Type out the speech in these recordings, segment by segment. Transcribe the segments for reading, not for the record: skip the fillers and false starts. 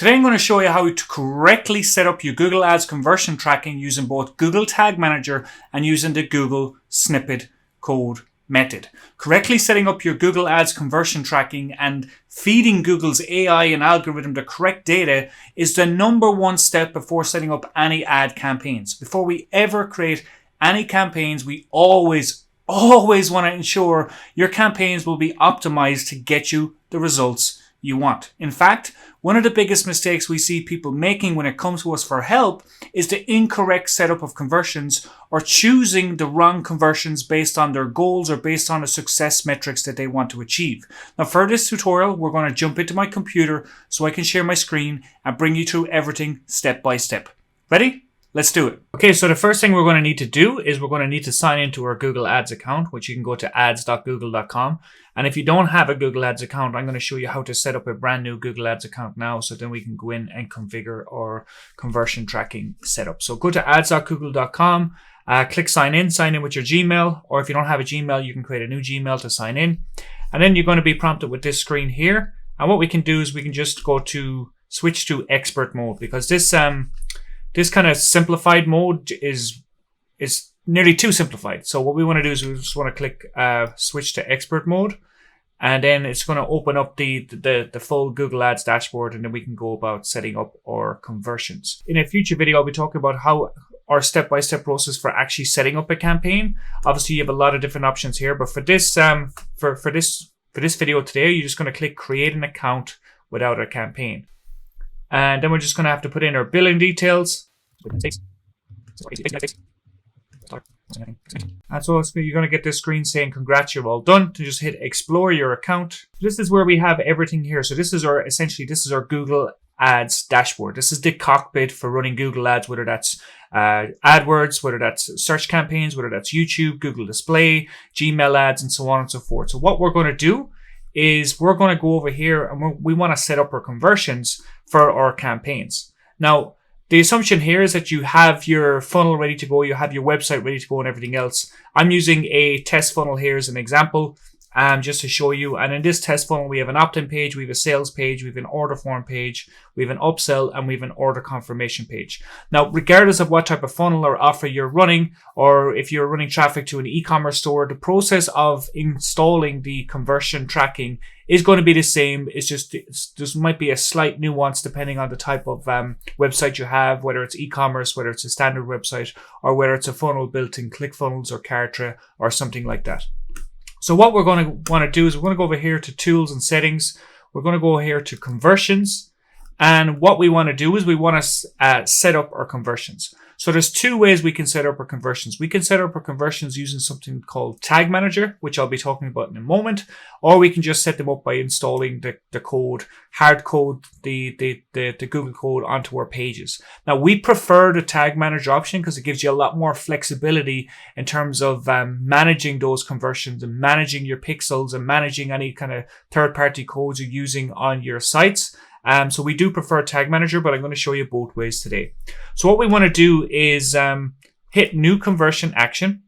Today I'm going to show you how to correctly set up your Google Ads conversion tracking using both Google Tag Manager and using the Google Snippet code method. Correctly setting up your Google Ads conversion tracking and feeding Google's AI and algorithm the correct data is the number one step before setting up any ad campaigns. Before we ever create any campaigns, we always want to ensure your campaigns will be optimized to get you the results you want. In fact, one of the biggest mistakes we see people making when it comes to us for help is the incorrect setup of conversions or choosing the wrong conversions based on their goals or based on the success metrics that they want to achieve. Now, for this tutorial, we're going to jump into my computer so I can share my screen and bring you through everything step by step. Ready? Let's do it. Okay, so the first thing we're going to need to do is we're going to need to sign into our Google Ads account, which you can go to ads.google.com. And if you don't have a Google Ads account, I'm going to show you how to set up a brand new Google Ads account now, so then we can go in and configure our conversion tracking setup. So go to ads.google.com, click sign in with your Gmail, or if you don't have a Gmail, you can create a new Gmail to sign in. And then you're going to be prompted with this screen here. And what we can do is we can just go to switch to expert mode, because this kind of simplified mode is nearly too simplified. So what we want to do is we just want to click switch to expert mode, and then it's going to open up the full Google Ads dashboard, and then we can go about setting up our conversions. In a future video, I'll be talking about how our step-by-step process for actually setting up a campaign. Obviously, you have a lot of different options here, but for this for this video today, you're just going to click create an account without a campaign. And then we're just going to have to put in our billing details. And so you're going to get this screen saying, congrats, you're all done. To just hit explore your account. This is where we have everything here. So this is our Google Ads dashboard. This is the cockpit for running Google Ads, whether that's AdWords, whether that's search campaigns, whether that's YouTube, Google Display, Gmail ads, and so on and so forth. So what we're going to do is we're going to go over here and we want to set up our conversions for our campaigns. Now, the assumption here is that you have your funnel ready to go, you have your website ready to go and everything else. I'm using a test funnel here as an example, just to show you. And in this test funnel, we have an opt-in page, we have a sales page, we have an order form page, we have an upsell, and we have an order confirmation page. Now, regardless of what type of funnel or offer you're running, or if you're running traffic to an e-commerce store, the process of installing the conversion tracking is going to be the same. It's just there might be a slight nuance depending on the type of website you have, whether it's e-commerce, whether it's a standard website, or whether it's a funnel built in ClickFunnels or Kartra or something like that. So what we're going to want to do is we're going to go over here to tools and settings. We're going to go here to conversions. And what we want to do is we want to set up our conversions. So there's two ways we can set up our conversions. We can set up our conversions using something called Tag Manager, which I'll be talking about in a moment, or we can just set them up by installing the code, Hardcoded, the Google code onto our pages. Now, we prefer the Tag Manager option because it gives you a lot more flexibility in terms of managing those conversions and managing your pixels and managing any kind of third-party codes you're using on your sites. So we do prefer Tag Manager, but I'm going to show you both ways today. So what we want to do is hit New Conversion Action.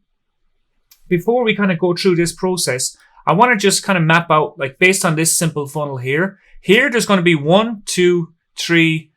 Before we kind of go through this process, I want to just kind of map out, like based on this simple funnel here. Here, there's going to be 1, 2, 3,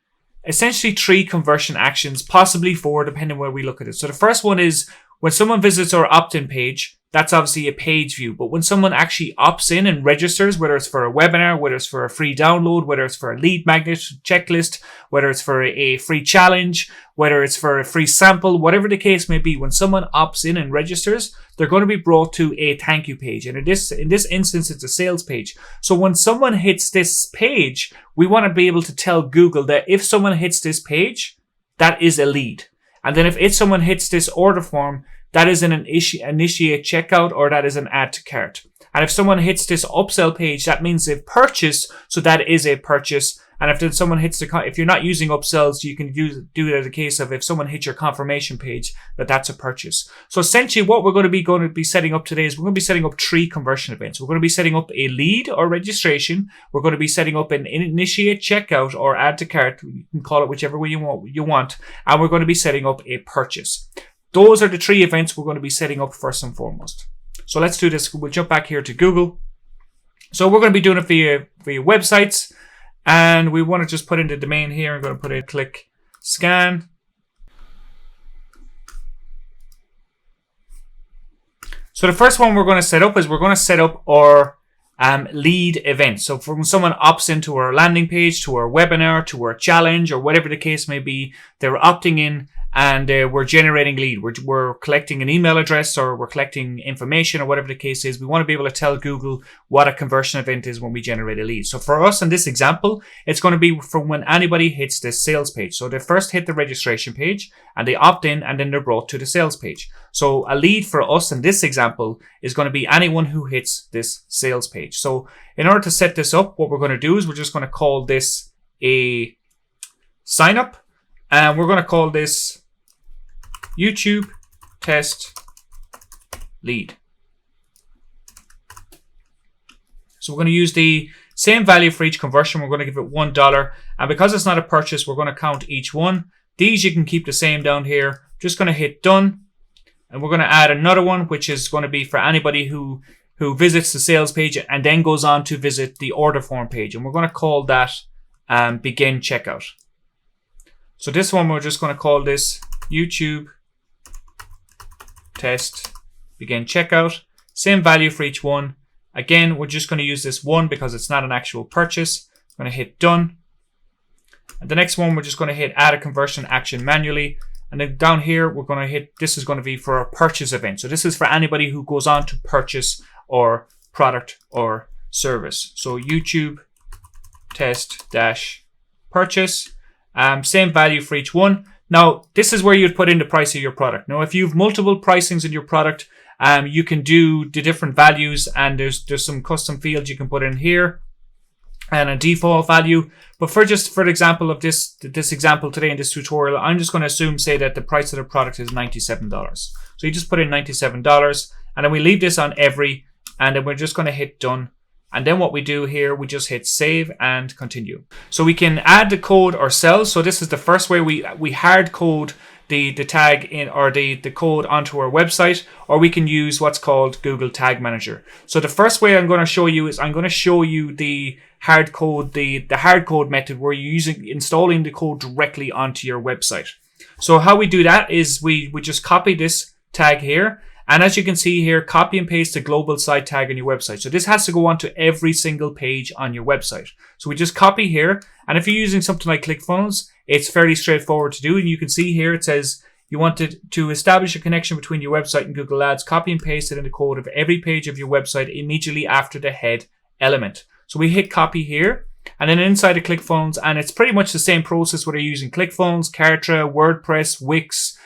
essentially 3 conversion actions, possibly 4, depending where we look at it. So the first one is when someone visits our opt-in page, that's obviously a page view. But when someone actually opts in and registers, whether it's for a webinar, whether it's for a free download, whether it's for a lead magnet checklist, whether it's for a free challenge, whether it's for a free sample, whatever the case may be, when someone opts in and registers, they're going to be brought to a thank you page. And in this instance, it's a sales page. So when someone hits this page, we want to be able to tell Google that if someone hits this page, that is a lead. And then if someone hits this order form, that is an initiate checkout, or that is an add to cart. And if someone hits this upsell page, that means they've purchased, so that is a purchase. And if then someone hits if you're not using upsells, you can do it as a case of if someone hits your confirmation page, that's a purchase. So essentially what we're going to be setting up today is we're going to be setting up 3 conversion events. We're going to be setting up a lead or registration. We're going to be setting up an initiate checkout or add to cart. You can call it whichever way you want. And we're going to be setting up a purchase. Those are the 3 events we're going to be setting up first and foremost. So let's do this. We'll jump back here to Google. So we're going to be doing it via websites. And we want to just put in the domain here. I'm going to put in click scan. So the first one we're going to set up is we're going to set up our lead event. So when someone opts into our landing page, to our webinar, to our challenge, or whatever the case may be, they're opting in and we're generating lead. We're collecting an email address, or we're collecting information, or whatever the case is. We want to be able to tell Google what a conversion event is when we generate a lead. So for us in this example, it's going to be from when anybody hits this sales page. So they first hit the registration page and they opt in, and then they're brought to the sales page. So a lead for us in this example is going to be anyone who hits this sales page. So in order to set this up, what we're going to do is we're just going to call this a sign up, and we're going to call this YouTube test lead. So we're going to use the same value for each conversion. We're going to give it $1. And because it's not a purchase, we're going to count each one. These you can keep the same down here. Just going to hit done. And we're going to add another one, which is going to be for anybody who visits the sales page and then goes on to visit the order form page. And we're going to call that begin checkout. So this one, we're just going to call this YouTube test begin checkout. Same value for each one. Again, we're just going to use this one because it's not an actual purchase. I'm going to hit done. And the next one, we're just going to hit add a conversion action manually. And then down here, we're going to hit, this is going to be for a purchase event. So this is for anybody who goes on to purchase or product or service. So YouTube test dash purchase. Same value for each one. Now, this is where you'd put in the price of your product. Now, if you have multiple pricings in your product, you can do the different values, and there's some custom fields you can put in here and a default value. But for the example of this example today in this tutorial, I'm just going to say that the price of the product is $97. So you just put in $97, and then we leave this on every, and then we're just going to hit done. And then what we do here, we just hit save and continue. So we can add the code ourselves. So this is the first way we hard code the tag in, or the code onto our website, or we can use what's called Google Tag Manager. So the first way I'm going to show you is I'm going to show you the hard code, the hard code method, where you're installing the code directly onto your website. So how we do that is we just copy this tag here. And as you can see here, copy and paste the global site tag on your website. So this has to go onto every single page on your website. So we just copy here. And if you're using something like ClickFunnels, it's fairly straightforward to do. And you can see here, it says you wanted to establish a connection between your website and Google Ads. Copy and paste it in the code of every page of your website immediately after the head element. So we hit copy here. And then inside of ClickFunnels, and it's pretty much the same process whether you're using ClickFunnels, Kartra, WordPress, Wix,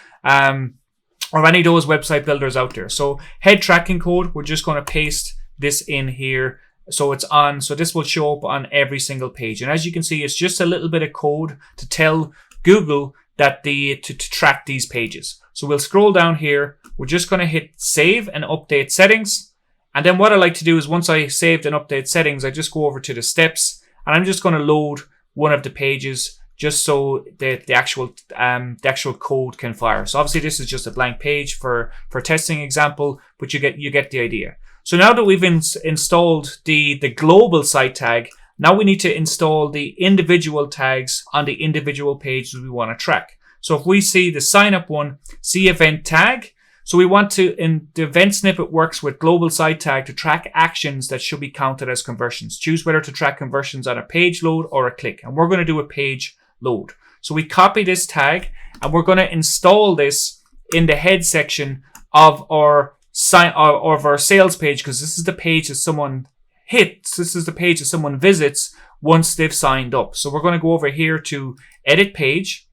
or any of those website builders out there. So head tracking code, we're just going to paste this in here. So it's on, so this will show up on every single page. And as you can see, it's just a little bit of code to tell Google that to track these pages. So we'll scroll down here. We're just going to hit save and update settings. And then what I like to do is once I saved and update settings, I just go over to the steps, and I'm just going to load one of the pages just so the actual code can fire. So obviously this is just a blank page for testing example, but you get the idea. So now that we've installed the global site tag, now we need to install the individual tags on the individual pages we want to track. So if we see the sign up one, see event tag. So we want to, in the event snippet works with global site tag to track actions that should be counted as conversions. Choose whether to track conversions on a page load or a click. And we're going to do a page load. So we copy this tag, and we're going to install this in the head section of our sales page, because this is the page that someone hits. This is the page that someone visits once they've signed up. So we're going to go over here to edit page.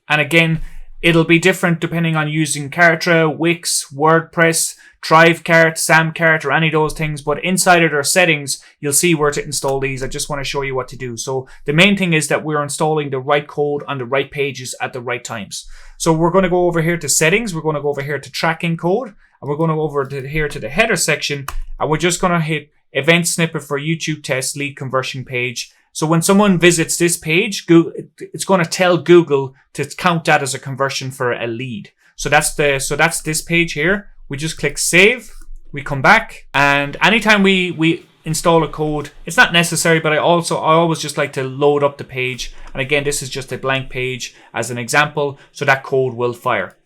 And again, it'll be different depending on using Kartra, Wix, WordPress, Thrivecart, Samcart, or any of those things. But inside of their settings, you'll see where to install these. I just want to show you what to do. So the main thing is that we're installing the right code on the right pages at the right times. So we're going to go over here to settings. We're going to go over here to tracking code. And we're going to go over here to the header section. And we're just going to hit event snippet for YouTube test lead conversion page. So when someone visits this page, it's going to tell Google to count that as a conversion for a lead. So that's this page here. We just click save. We come back, and anytime we install a code. It's not necessary, but I always just like to load up the page. And again, this is just a blank page as an example, so that code will fire.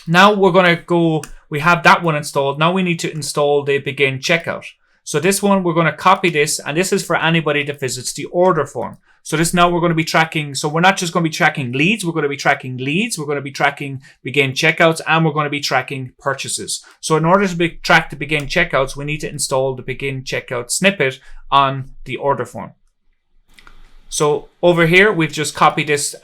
Now we're going to go, we have that one installed. Now we need to install the begin checkout. So this one, we're going to copy this, and this is for anybody that visits the order form. So this now we're going to be tracking, so we're not just going to be tracking leads, we're going to be tracking leads, we're going to be tracking begin checkouts, and we're going to be tracking purchases. So in order to track the begin checkouts, we need to install the begin checkout snippet on the order form. So over here, we've just copied this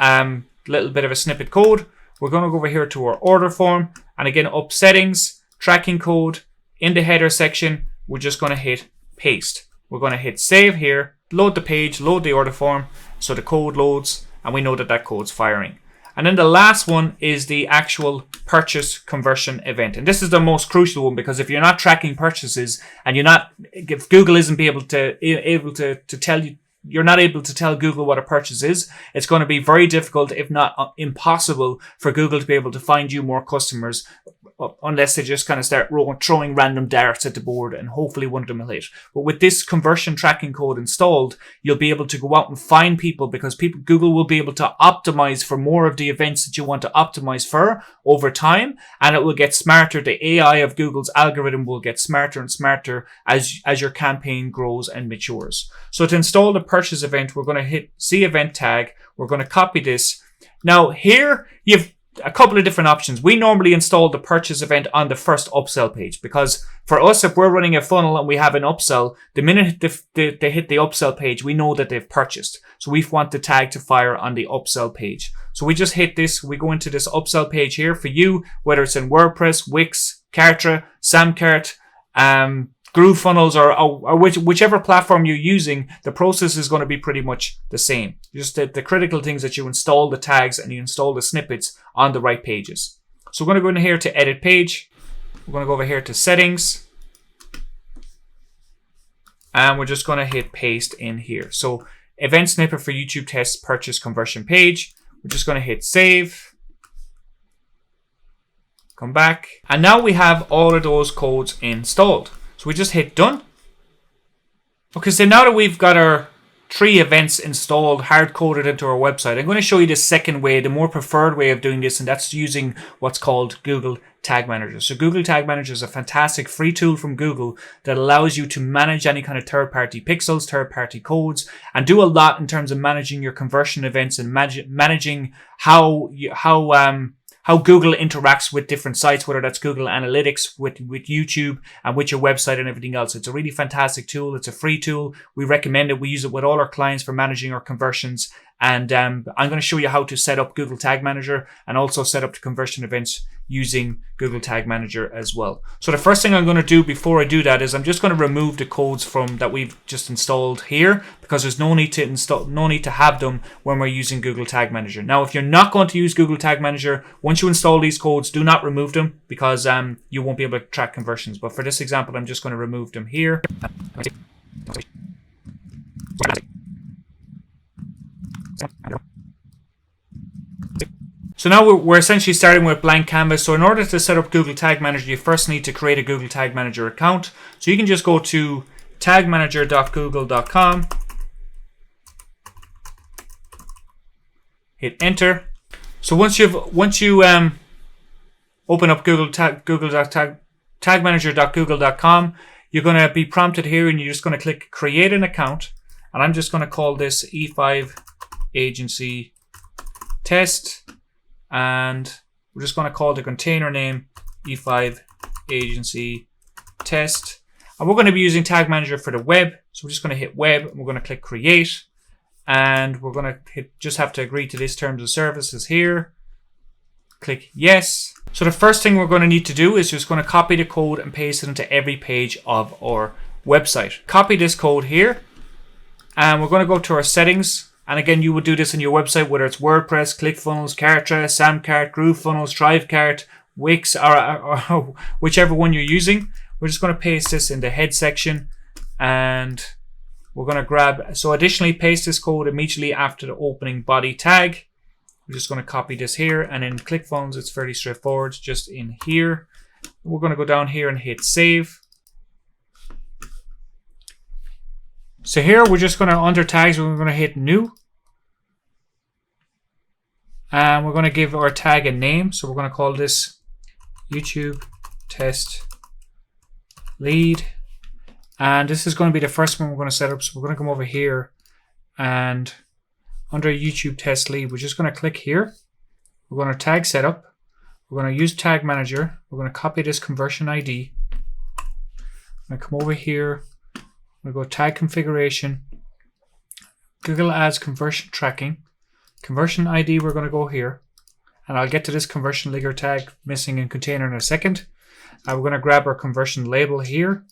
little bit of a snippet code. We're going to go over here to our order form, and again, up settings, tracking code, in the header section, we're just going to hit paste. We're going to hit save here, load the page, load the order form, so the code loads, and we know that that code's firing. And then the last one is the actual purchase conversion event. And this is the most crucial one, because if you're not tracking purchases and if Google isn't able to tell you, you're not able to tell Google what a purchase is, it's going to be very difficult, if not impossible, for Google to be able to find you more customers, unless they just kind of start throwing random darts at the board, and hopefully one of them will hit. But with this conversion tracking code installed, you'll be able to go out and find people, because Google will be able to optimize for more of the events that you want to optimize for over time, and it will get smarter. The AI of Google's algorithm will get smarter and smarter as your campaign grows and matures. So to install the purchase event, we're going to hit see event tag. We're going to copy this. Now here you've a couple of different options. We normally install the purchase event on the first upsell page, because for us, if we're running a funnel and we have an upsell, the minute they hit the upsell page, we know that they've purchased. So we want the tag to fire on the upsell page. So we just hit this. We go into this upsell page here for you, whether it's in WordPress, Wix, Kartra, Samcart, GrooveFunnels, or whichever platform you're using, the process is going to be pretty much the same. Just the critical things that you install the tags and you install the snippets on the right pages. So we're going to go in here to edit page. We're going to go over here to settings. And we're just going to hit paste in here. So event snippet for YouTube test purchase conversion page. We're just going to hit save. Come back. And now we have all of those codes installed. So we just hit done. Okay, so now that we've got our 3 events installed, hard-coded into our website, I'm going to show you the second way, the more preferred way of doing this, and that's using what's called Google Tag Manager. So Google Tag Manager is a fantastic free tool from Google that allows you to manage any kind of third-party pixels, third-party codes, and do a lot in terms of managing your conversion events and managing how Google interacts with different sites, whether that's Google Analytics, with YouTube, and with your website and everything else. It's a really fantastic tool. It's a free tool. We recommend it. We use it with all our clients for managing our conversions. And I'm going to show you how to set up Google Tag Manager and also set up the conversion events using Google Tag Manager as well. So the first thing I'm going to do before I do that is I'm just going to remove the codes from that we've just installed here, because there's no need to have them when we're using Google Tag Manager. Now, if you're not going to use Google Tag Manager, once you install these codes, do not remove them, because you won't be able to track conversions. But for this example, I'm just going to remove them here. So now we're essentially starting with blank canvas. So in order to set up Google Tag Manager, you first need to create a Google Tag Manager account. So you can just go to tagmanager.google.com, hit enter. So once you open up tagmanager.google.com, you're going to be prompted here, and you're just going to click create an account. And I'm just going to call this E5 Agency Test. And we're just going to call the container name E5 Agency Test. And we're going to be using Tag Manager for the web. So we're just going to hit web, and we're going to click create. And we're going to just have to agree to this terms of services here. Click yes. So the first thing we're going to need to do is just going to copy the code and paste it into every page of our website. Copy this code here. And we're going to go to our settings. And again, you would do this on your website, whether it's WordPress, ClickFunnels, Kartra, Samcart, GrooveFunnels, Thrivecart, Wix, or whichever one you're using. We're just going to paste this in the head section, and we're going to grab, so additionally paste this code immediately after the opening body tag. We're just going to copy this here, and in ClickFunnels, it's fairly straightforward, just in here. We're going to go down here and hit save. So here we're just going to, under tags, we're going to hit new. And we're going to give our tag a name. So we're going to call this YouTube test lead. And this is going to be the first one we're going to set up. So we're going to come over here and under YouTube test lead, we're just going to click here. We're going to tag setup. We're going to use tag manager. We're going to copy this conversion ID. I'm going to come over here. I'm going to go tag configuration, Google Ads conversion tracking, conversion ID. We're going to go here, and I'll get to this conversion link tag missing in container in a second. We're going to grab our conversion label here.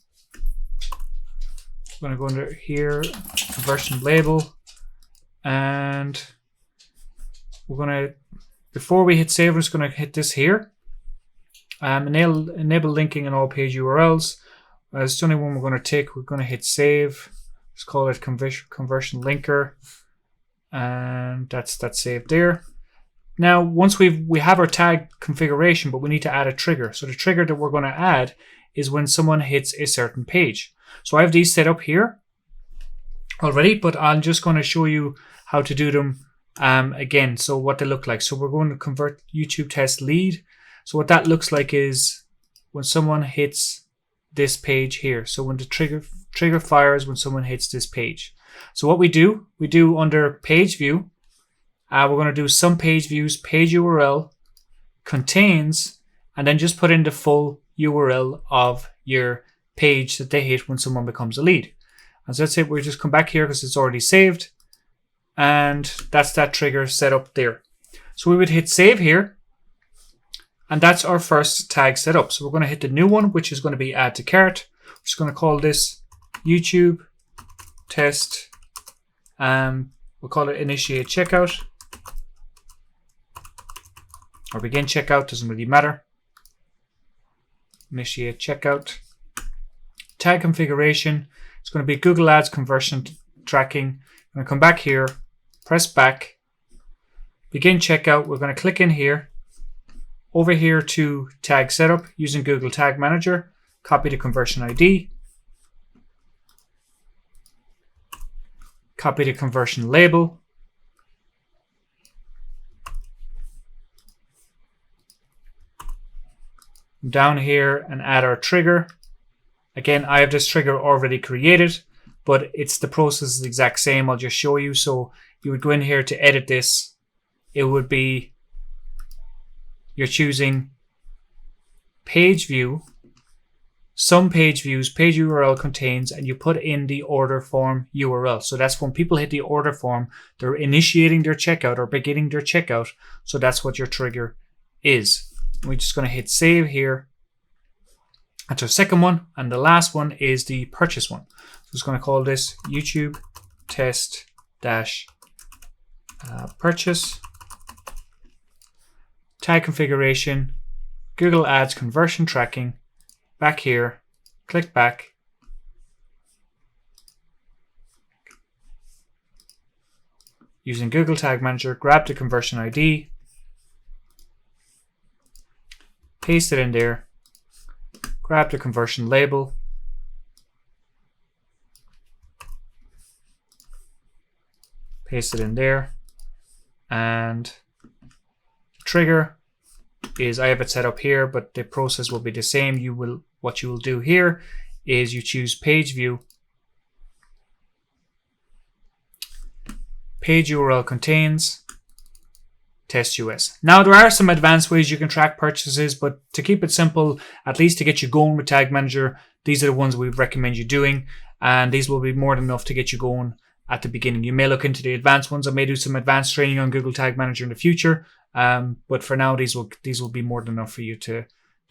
We're going to go under here, conversion label, and we're going to, before we hit save, we're just going to hit this here. Enable linking in all page URLs. It's the only one we're going to take. We're going to hit save. Let's call it conversion linker, and that's saved there. Now, once we have our tag configuration, but we need to add a trigger. So the trigger that we're going to add is when someone hits a certain page. So I have these set up here already, but I'm just going to show you how to do them again. So what they look like. So we're going to convert YouTube test lead. So what that looks like is when someone hits this page here. So when the trigger fires when someone hits this page. So what we do under page view, we're going to do some page views, page URL contains, and then just put in the full URL of your page that they hit when someone becomes a lead. And so that's it. We'll just come back here because it's already saved, and that's that trigger set up there. So we would hit save here, and that's our first tag set up. So we're going to hit the new one, which is going to be add to cart. We're just going to call this YouTube test. We'll call it initiate checkout or begin checkout, doesn't really matter. Initiate checkout. Tag configuration, it's going to be Google Ads conversion tracking. I'm going to come back here, press back, begin checkout. We're going to click in here, over here to tag setup using Google Tag Manager, copy the conversion ID, copy the conversion label, down here and add our trigger. Again, I have this trigger already created, but it's the process is the exact same. I'll just show you. So you would go in here to edit this. It would be, you're choosing page view, some page views, page URL contains, and you put in the order form URL. So that's when people hit the order form, they're initiating their checkout or beginning their checkout. So that's what your trigger is. We're just going to hit save here. That's our second one. And the last one is the purchase one. So I'm just going to call this YouTube test dash purchase. Tag configuration, Google Ads conversion tracking. Back here, click back. Using Google Tag Manager, grab the conversion ID. Paste it in there, grab the conversion label, paste it in there, and the trigger is, I have it set up here, but the process will be the same. What you will do here is you choose page view, page URL contains, test US. Now there are some advanced ways you can track purchases, but to keep it simple, at least to get you going with Tag Manager, these are the ones we recommend you doing, and these will be more than enough to get you going at the beginning. You may look into the advanced ones. I may do some advanced training on Google Tag Manager in the future, but for now these will be more than enough for you to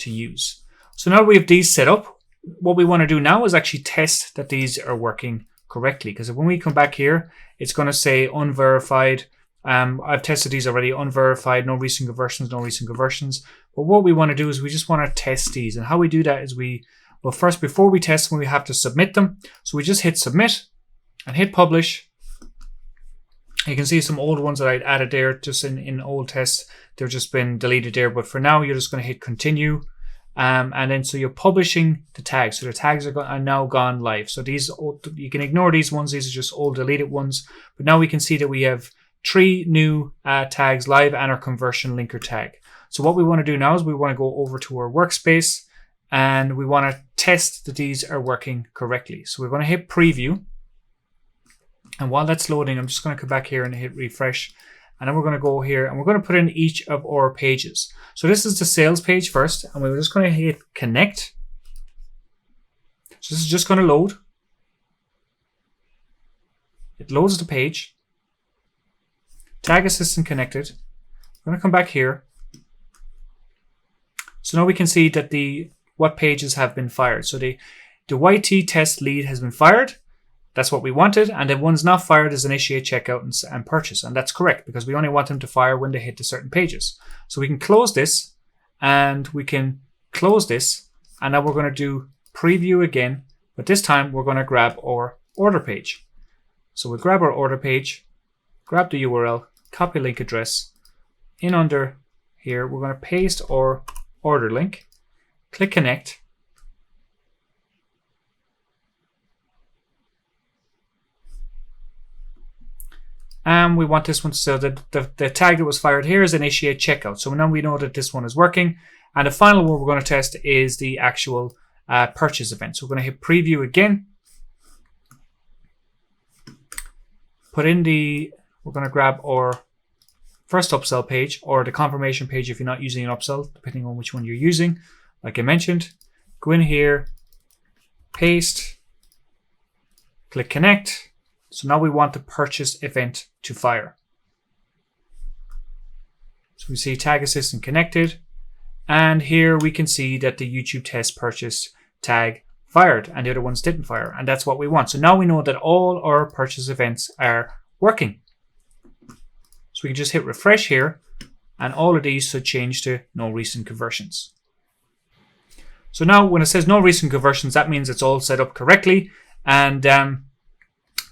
use. So now that we have these set up, what we want to do now is actually test that these are working correctly, because when we come back here, it's going to say unverified. I've tested these already, unverified, no recent conversions. But what we want to do is we just want to test these. And how we do that is first, before we test them, we have to submit them. So we just hit submit and hit publish. You can see some old ones that I'd added there just in old tests. They've just been deleted there. But for now, you're just going to hit continue. And then so you're publishing the tags. So the tags are now gone live. So these, you can ignore these ones. These are just old deleted ones. But now we can see that we have 3 new tags live and our conversion linker tag. So what we want to do now is we want to go over to our workspace and we want to test that these are working correctly. So we're going to hit preview. And while that's loading, I'm just going to come back here and hit refresh. And then we're going to go here and we're going to put in each of our pages. So this is the sales page first, and we're just going to hit connect. So this is just going to load. It loads the page. Tag assistant connected. I'm going to come back here. So now we can see that what pages have been fired. So the YT test lead has been fired. That's what we wanted. And the one's not fired is initiate checkout and purchase. And that's correct because we only want them to fire when they hit the certain pages. So we can close this and we can close this. And now we're going to do preview again. But this time we're going to grab our order page. So we'll grab our order page, grab the URL, copy link address. In under here, we're going to paste our order link, click connect. And we want this one, so that the tag that was fired here is initiate checkout. So now we know that this one is working. And the final one we're going to test is the actual purchase event. So we're going to hit preview again. We're going to grab our first upsell page or the confirmation page if you're not using an upsell, depending on which one you're using. Like I mentioned, go in here, paste, click connect. So now we want the purchase event to fire. So we see tag assistant connected. And here we can see that the YouTube test purchase tag fired and the other ones didn't fire. And that's what we want. So now we know that all our purchase events are working. So we can just hit refresh here and all of these should change to no recent conversions. So now when it says no recent conversions, that means it's all set up correctly. And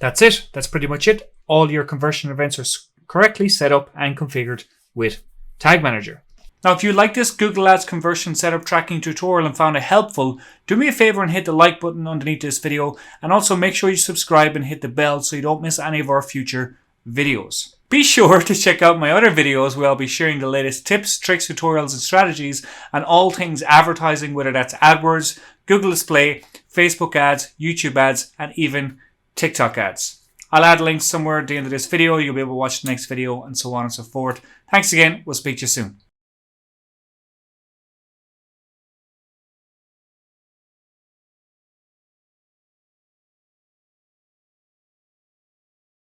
that's it. That's pretty much it. All your conversion events are correctly set up and configured with Tag Manager. Now, if you like this Google Ads conversion setup tracking tutorial and found it helpful, do me a favor and hit the like button underneath this video. And also make sure you subscribe and hit the bell so you don't miss any of our future videos. Be sure to check out my other videos where I'll be sharing the latest tips, tricks, tutorials, and strategies on all things advertising, whether that's AdWords, Google Display, Facebook ads, YouTube ads, and even TikTok ads. I'll add links somewhere at the end of this video. You'll be able to watch the next video and so on and so forth. Thanks again. We'll speak to you soon.